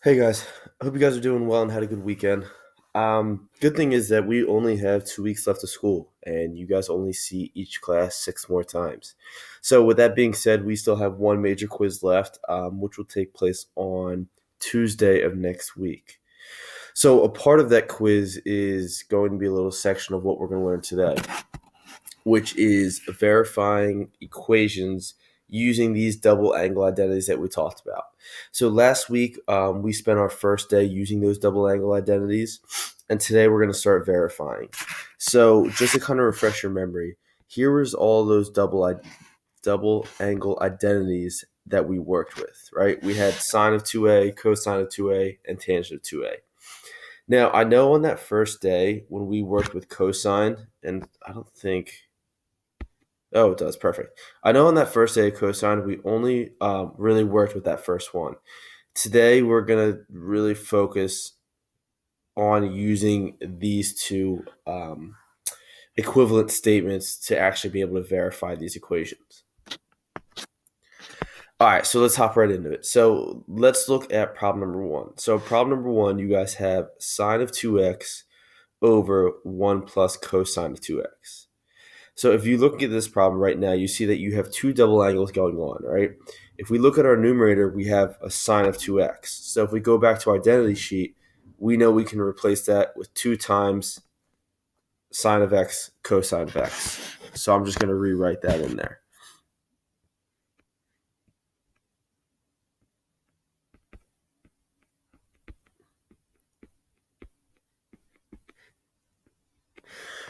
Hey guys, I hope you guys are doing well and had a good weekend. Good thing is that we only have 2 weeks left of school, and you guys only see each class six more times. So, with that being said, we still have one major quiz left, which will take place on Tuesday of next week. So, a part of that quiz is going to be a little section of what we're going to learn today, which is verifying equations using these double angle identities that we talked about. So last week, we spent our first day using those double angle identities, and today we're going to start verifying. So just to kind of refresh your memory, here was all those double angle identities that we worked with, right? We had sine of 2a, cosine of 2a, and tangent of 2a. Now, I know on that first day when we worked with cosine, and I don't think Oh, it does. Perfect. I know on that first day of cosine, we only really worked with that first one. Today, we're going to really focus on using these two equivalent statements to actually be able to verify these equations. All right, so let's hop right into it. So let's look at problem number one. So problem number one, you guys have sine of 2x over 1 plus cosine of 2x. So if you look at this problem right now, you see that you have two double angles going on, right? If we look at our numerator, we have a sine of 2x. So if we go back to our identity sheet, we know we can replace that with 2 times sine of x cosine of x. So I'm just going to rewrite that in there.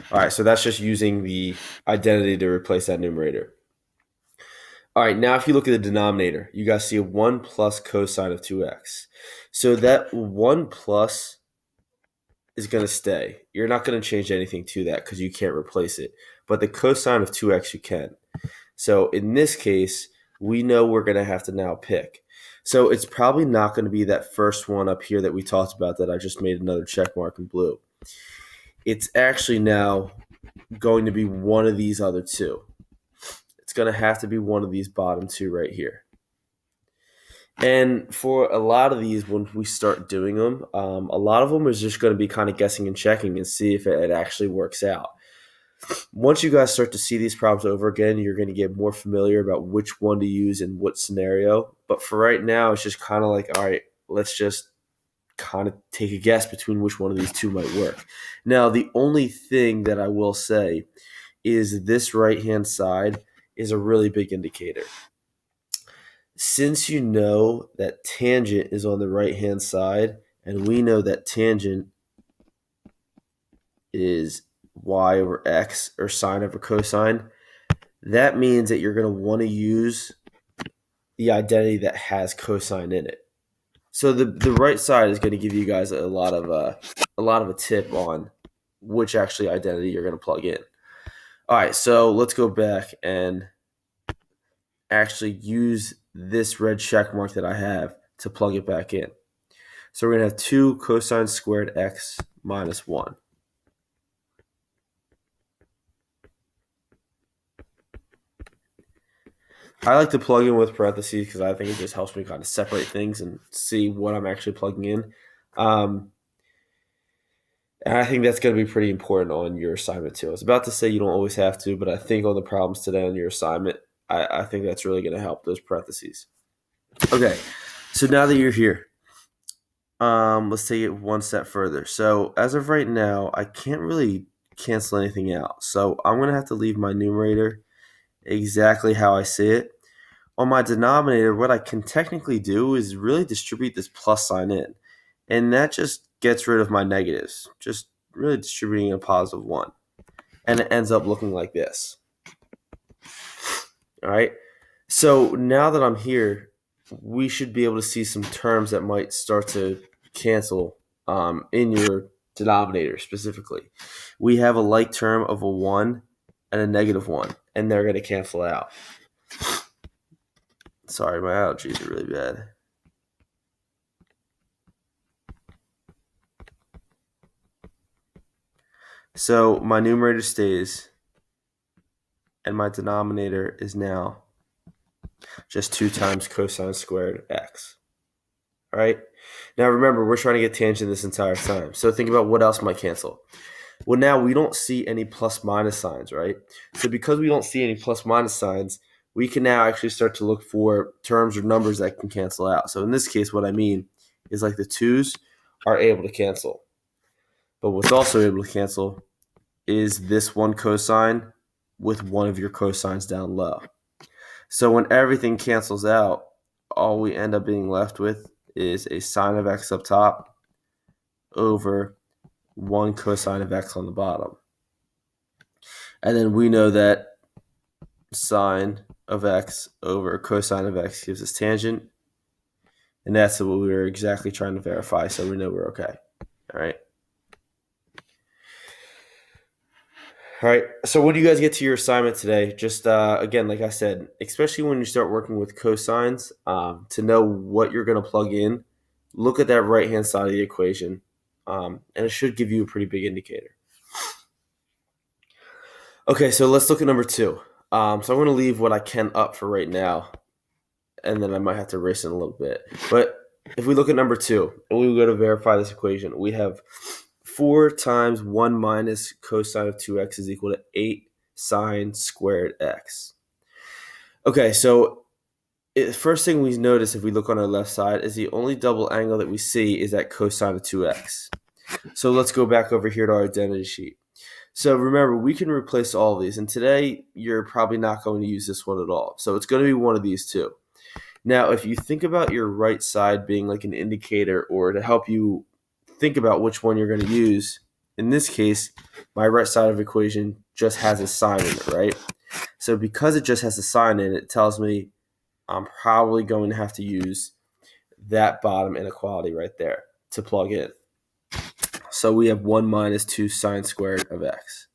All right, so that's just using the identity to replace that numerator. All right, now if you look at the denominator, you guys see a 1 plus cosine of 2x. So that 1 plus is going to stay. You're not going to change anything to that because you can't replace it. But the cosine of 2x you can. So in this case, we know we're going to have to now pick. So it's probably not going to be that first one up here that we talked about that I just made another check mark in blue. It's actually now going to be one of these other two. It's going to have to be one of these bottom two right here. And for a lot of these, when we start doing them, a lot of them is just going to be kind of guessing and checking and see if it actually works out. Once you guys start to see these problems over again, you're going to get more familiar about which one to use in what scenario. But for right now, it's just kind of like, all right, let's just kind of take a guess between which one of these two might work. Now, the only thing that I will say is this right-hand side is a really big indicator. Since you know that tangent is on the right-hand side, and we know that tangent is y over x, or sine over cosine, that means that you're going to want to use the identity that has cosine in it. So the right side is going to give you guys a lot of a tip on which actually identity you're going to plug in. All right, so let's go back and actually use this red check mark that I have to plug it back in. So we're going to have 2 cosine squared x minus 1. I like to plug in with parentheses because I think it just helps me kind of separate things and see what I'm actually plugging in. And I think that's going to be pretty important on your assignment too. I was about to say you don't always have to, but I think on the problems today on your assignment, I think that's really going to help, those parentheses. Okay, so now that you're here, let's take it one step further. So as of right now, I can't really cancel anything out. So I'm going to have to leave my numerator exactly how I see it. On my denominator, what I can technically do is really distribute this plus sign in. And that just gets rid of my negatives, just really distributing a positive 1. And it ends up looking like this. All right. So now that I'm here, we should be able to see some terms that might start to cancel in your denominator specifically. We have a like term of a 1 and a negative 1, and they're going to cancel out. Sorry, my allergies are really bad. So my numerator stays, and my denominator is now just 2 times cosine squared x. All right. Now remember, we're trying to get tangent this entire time. So think about what else might cancel. Well, now we don't see any plus minus signs, right? So because we don't see any plus minus signs, we can now actually start to look for terms or numbers that can cancel out. So in this case, what I mean is like the 2's are able to cancel. But what's also able to cancel is this one cosine with one of your cosines down low. So when everything cancels out, all we end up being left with is a sine of x up top over 1 cosine of x on the bottom. And then we know that sine of x over cosine of x gives us tangent. And that's what we were exactly trying to verify, so we know we're okay. All right. All right. So when you guys get to your assignment today, just again, like I said, especially when you start working with cosines, to know what you're going to plug in, look at that right-hand side of the equation, and it should give you a pretty big indicator. Okay, so let's look at number 2. So I'm going to leave what I can up for right now, and then I might have to erase it a little bit. But if we look at number 2, and we go to verify this equation, we have 4 times 1 minus cosine of 2x is equal to 8 sine squared x. Okay, so first thing we notice if we look on our left side is the only double angle that we see is that cosine of 2x. So let's go back over here to our identity sheet. So remember, we can replace all of these, and today you're probably not going to use this one at all. So it's going to be one of these two. Now, if you think about your right side being like an indicator or to help you think about which one you're going to use, in this case, my right side of the equation just has a sign in it, right? So because it just has a sign in it, it tells me I'm probably going to have to use that bottom inequality right there to plug in. So we have 1 minus 2 sine squared of x.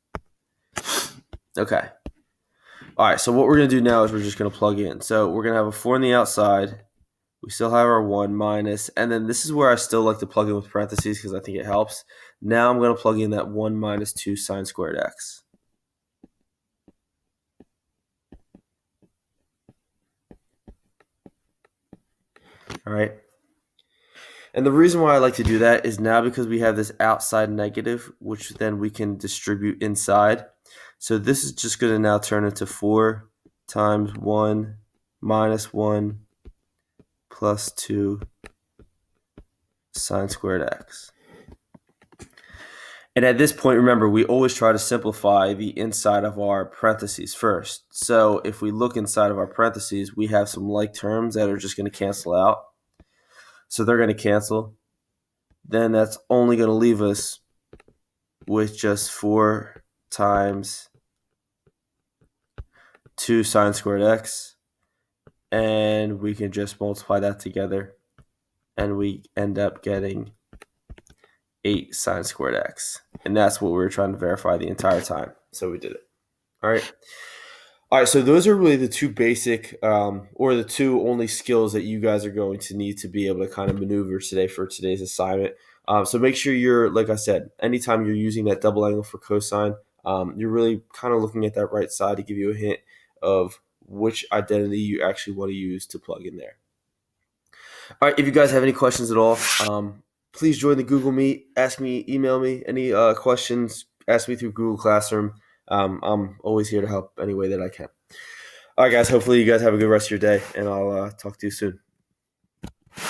Okay. All right, so what we're going to do now is we're just going to plug in. So we're going to have a 4 on the outside. We still have our 1 minus, and then this is where I still like to plug in with parentheses because I think it helps. Now I'm going to plug in that 1 minus 2 sine squared x. All right. And the reason why I like to do that is now because we have this outside negative, which then we can distribute inside. So this is just going to now turn into 4 times 1 minus 1 plus 2 sine squared x. And at this point, remember, we always try to simplify the inside of our parentheses first. So if we look inside of our parentheses, we have some like terms that are just going to cancel out. So they're going to cancel. Then that's only going to leave us with just 4 times 2 sine squared x. And we can just multiply that together. And we end up getting 8 sine squared x. And that's what we were trying to verify the entire time. So we did it. All right. All right, so those are really the two basic or the two only skills that you guys are going to need to be able to kind of maneuver today for today's assignment. So make sure you're, like I said, anytime you're using that double angle for cosine, you're really kind of looking at that right side to give you a hint of which identity you actually want to use to plug in there. All right, if you guys have any questions at all, please join the Google Meet. Ask me, email me any questions. Ask me through Google Classroom. I'm always here to help any way that I can. All right, guys. Hopefully you guys have a good rest of your day, and I'll talk to you soon.